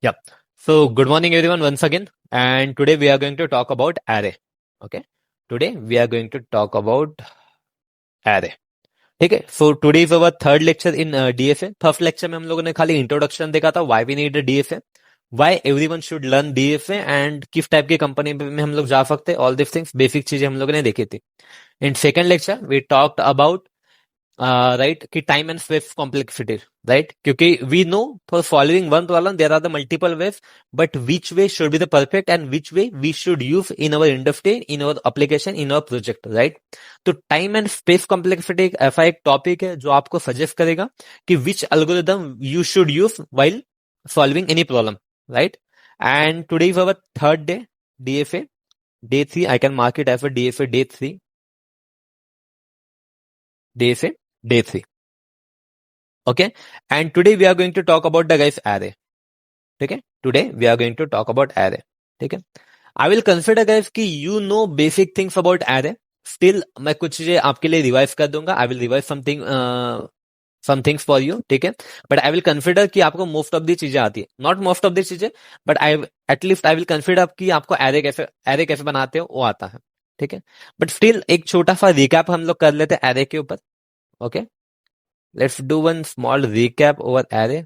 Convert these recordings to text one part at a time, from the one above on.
Yep. So, good morning, everyone, once again. And today we are going to talk about array. Okay. Today we are going to talk about array. ठीक है. So today is our third lecture in DFA. First lecture में हम लोगों ने खाली introduction देखा था, why we need a DFA, why everyone should learn DFA and किस टाइप की कंपनी में हम लोग जा सकते हैं. ऑल दिस थिंग्स बेसिक चीजें हम लोगों ने देखी थी. In second lecture we talked about right कि time and space complexity. Right, क्योंकि we know for solving one problem there are the multiple ways, but which way should be the perfect and which way we should use in our industry, in our application, in our project. Right, तो time and space complexity ऐसा एक topic है जो आपको suggest करेगा कि which algorithm you should use while solving any problem. Right, and today is our third day, DFA day 3. I can mark it as a DFA day 3. DFA day 3. Okay, and today we are going to talk about the guys array. Okay, today we are going to talk about array. ठीक है, I will consider guys कि you know basic things about array. Still मैं कुछ चीजें आपके लिए revise कर दूंगा. I will revise some things for you. ठीक है, but I will consider कि आपको most of the चीजें आती है. Not most of the चीजें, but at least I will consider कि आपको array कैसे बनाते हो वो आता है. ठीक है, but still एक छोटा सा रिकैप हम लोग कर लेते हैं array के ऊपर. Okay, let's do one small recap over array.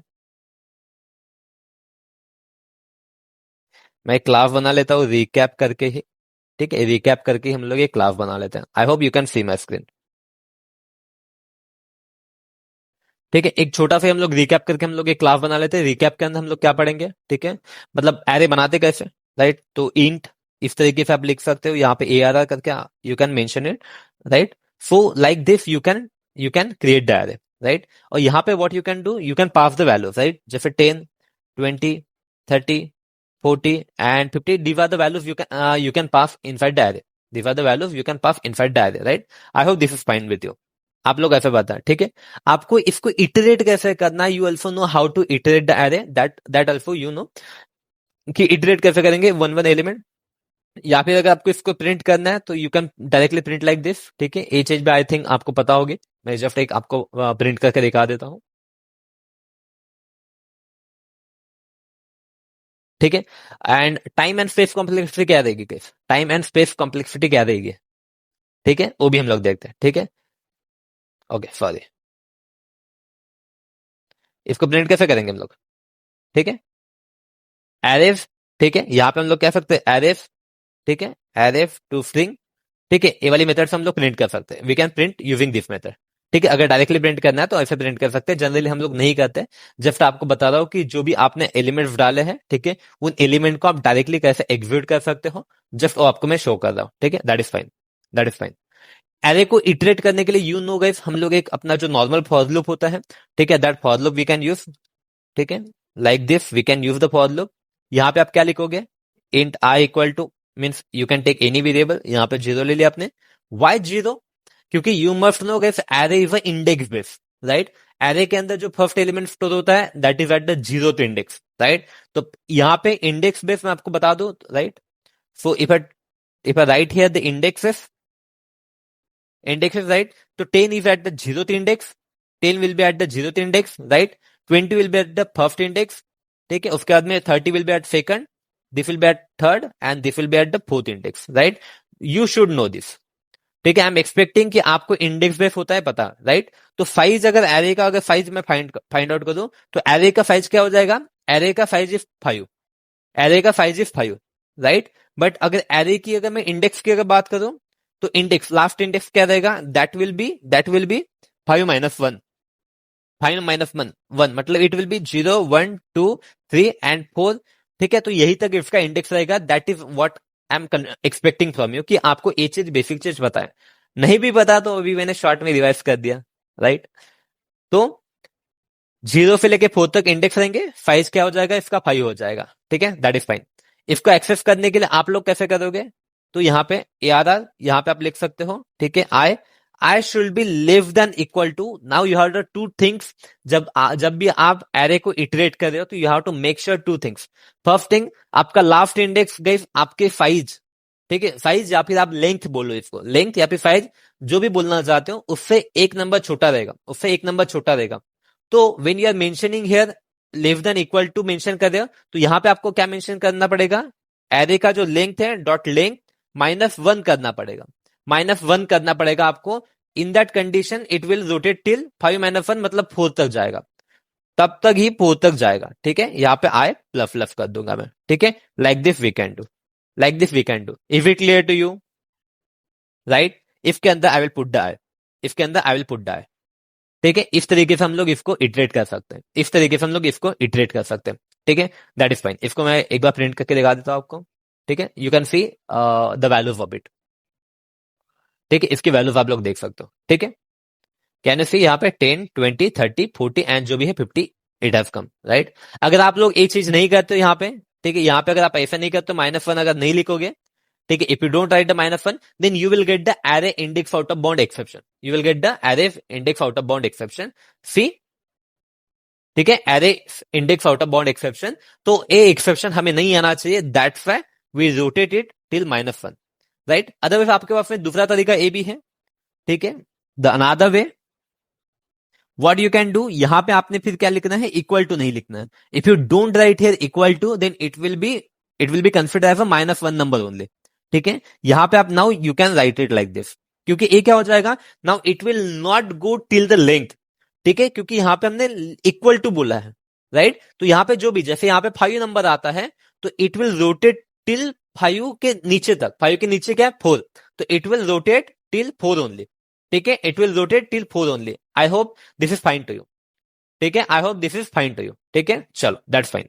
मैं एक क्लास बना लेता हूँ रिकैप करके ही. ठीक है, रिकैप करके हम लोग एक क्लास बना लेते हैं. I hope you can see my screen. ठीक है, एक छोटा सा हम लोग रिकैप करके हम लोग एक क्लास बना लेते हैं. रिकैप के अंदर हम लोग क्या पढ़ेंगे? ठीक है, मतलब एरे बनाते कैसे. राइट, तो इंट इस तरीके से आप लिख सकते हो. यहाँ पे ARR करके you can mention it. Right, so like this you can create the array. Right, और यहाँ पे what you can do, you can pass the values. Right, जैसे 10, 20, 30, 40 and 50. These are the values you can pass inside the array. These are the values you can pass inside the array. Right, I hope this is fine with you. आप लोग ऐसे बताएं. ठीक है, आपको इसको iterate कैसे करना है. You also know how to iterate the array. That also you know कि इटरेट कैसे करेंगे वन एलिमेंट. या फिर अगर आपको इसको प्रिंट करना है तो you can directly print like this. ठीक है, ये चीज भी आई थिंक आपको पता होगी. मैं जस्ट एक आपको प्रिंट करके दिखा देता हूँ. ठीक है, and time and space complexity क्या रहेगी. टाइम एंड स्पेस कॉम्प्लेक्सिटी क्या रहेगी. ठीक है, वो भी हम लोग देखते हैं. ठीक है, ओके सॉरी, इसको प्रिंट कैसे करेंगे हम लोग. ठीक है, एरेफ. ठीक है, यहाँ पे हम लोग कह सकते हैं एरेफ. ठीक है, एरेफ टू स्ट्रिंग. ठीक है, ये वाली मेथड से हम लोग प्रिंट कर सकते हैं. We can print using this method. ठीक है, अगर डायरेक्टली प्रिंट करना है तो ऐसे प्रिंट कर सकते हैं. जनरली हम लोग नहीं करते. जस्ट आपको बता रहा हूँ कि जो भी आपने एलिमेंट्स डाले हैं, ठीक है, उन एलिमेंट को आप डायरेक्टली कैसे एग्जीक्यूट कर सकते हो, जस्ट वो आपको मैं शो कर रहा हूँ. ठीक है, that is fine, that is fine. Array को इटरेट करने के लिए यू नो गाइस हम लोग एक अपना जो नॉर्मल फॉर लूप होता है. ठीक है, that for loop we can use. ठीक है, like this we can use the for loop. यहाँ पे आप क्या लिखोगे, int i equal to means you can take any variable. यहाँ पे 0 ले लिया आपने. वाई 0? क्योंकि you must know guys array is a index base. Right, array के अंदर जो फर्स्ट एलिमेंट स्टोर होता है that is at the 0th index. Right, तो यहाँ पे इंडेक्स बेस मैं आपको बता दूं. Right, so if I right here the indexes right, तो 10 is at the 0th index. 10 will be at the 0th index. Right, 20 will be at the first index. ठीक है, उसके बाद में 30 will be at second, this will be at third and this will be at the fourth index. Right, you should know this. ठीक है, I am expecting कि आपको index base होता है पता. राइट, तो साइज अगर एरे का अगर साइज मैं फाइंड आउट करूं तो एरे का साइज क्या हो जाएगा. एरे का साइज इज 5. एरे का साइज इज 5. राइट, बट अगर एरे की अगर मैं इंडेक्स की अगर बात करूं तो इंडेक्स लास्ट इंडेक्स क्या रहेगा, that will be 5 minus 1. 5 minus 1 मतलब इट विल बी 0, 1, 2, 3 and 4. ठीक है, तो यही तक इसका इंडेक्स रहेगा. That is what I am expecting from you कि आपको ये चीज बेसिक चीज बताए. नहीं भी पता तो अभी मैंने शॉर्ट में रिवाइज कर दिया. राइट, तो 0 से लेके 4 तक इंडेक्स रहेंगे. साइज क्या हो जाएगा इसका, 5 हो जाएगा. ठीक है, दैट इज फाइन. इसको एक्सेस करने के लिए आप लोग कैसे करोगे, तो यहाँ पे ARR यहाँ पे आप लिख सकते हो. ठीक है, i should be less than equal to. Now you have the two things. जब भी आप एरे को इटरेट कर रहे हो तो you have to make sure 2 things. First thing, आपका लास्ट इंडेक्स गाइस आपके साइज. ठीक है, साइज या फिर आप लेंथ बोलो इसको, लेंथ या फिर साइज जो भी बोलना चाहते हो, उससे एक नंबर छोटा रहेगा. तो when you are mentioning here less than equal to mention कर रहे हो तो यहाँ पे आपको क्या मेंशन करना पड़ेगा, एरे का जो लेंथ है डॉट लेंथ -1 करना पड़ेगा, -1 करना पड़ेगा आपको। In that condition it will rotate till 5 - 1 मतलब 4 तक जाएगा, तब तक ही 4 तक जाएगा। ठीक है, यहाँ पे आई प्लस प्लस कर दूंगा मैं। ठीक है, like this we can do, like this we can do. If it clear to you, right? If के अंदर I will put the i, if के अंदर I will put the i. ठीक है, इस तरीके से हम लोग इसको इटरेट कर सकते हैं, इस तरीके से हम लोग इसको इटरेट कर सकते हैं। ठीक है, दैट इज फाइन। इसको मैं एक बार प्रिंट करके दिखा देता हूं आपको। ठीक है, you can see the values of it. ठीक है, इसकी वैल्यूज आप लोग देख सकते हो। ठीक है, कैन यू सी यहाँ पे 10, 20, 30, 40 एंड जो भी है 50 इट हैज कम, राइट? अगर आप लोग एक चीज नहीं करते यहाँ पे, ठीक है, यहाँ पे अगर आप ऐसा नहीं करते -1 अगर नहीं लिखोगे, ठीक है, if you don't write the -1 then you will get the array index out of bound exception, you will get the array index out of bound exception. See, ठीक है, array index out of bound exception, तो a exception हमें नहीं आना चाहिए, that's why we rotate it till -1, right? Otherwise आपके पास में दूसरा तरीका ए भी है। ठीक है, the another way what you can do, यहां पे आपने फिर क्या लिखना है, इक्वल टू नहीं लिखना है। If you don't write here equal to then it will be consider as a -1 number only. ठीक है, यहां पे आप now you can write it like this, क्योंकि ये क्या हो जाएगा, now it will not go till the length. ठीक है, क्योंकि यहां पे हमने इक्वल टू बोला है, राइट? तो यहां पे जो भी, जैसे यहां पे 5 नंबर आता है तो इट विल रोटेट टिल 5 के नीचे तक। 5 के नीचे क्या है, 4, तो it will rotate till 4 only. ठीक है, it will rotate till 4 only. I hope this is fine to you. ठीक है, I hope this is fine to you. ठीक है, चलो दैट्स फाइन।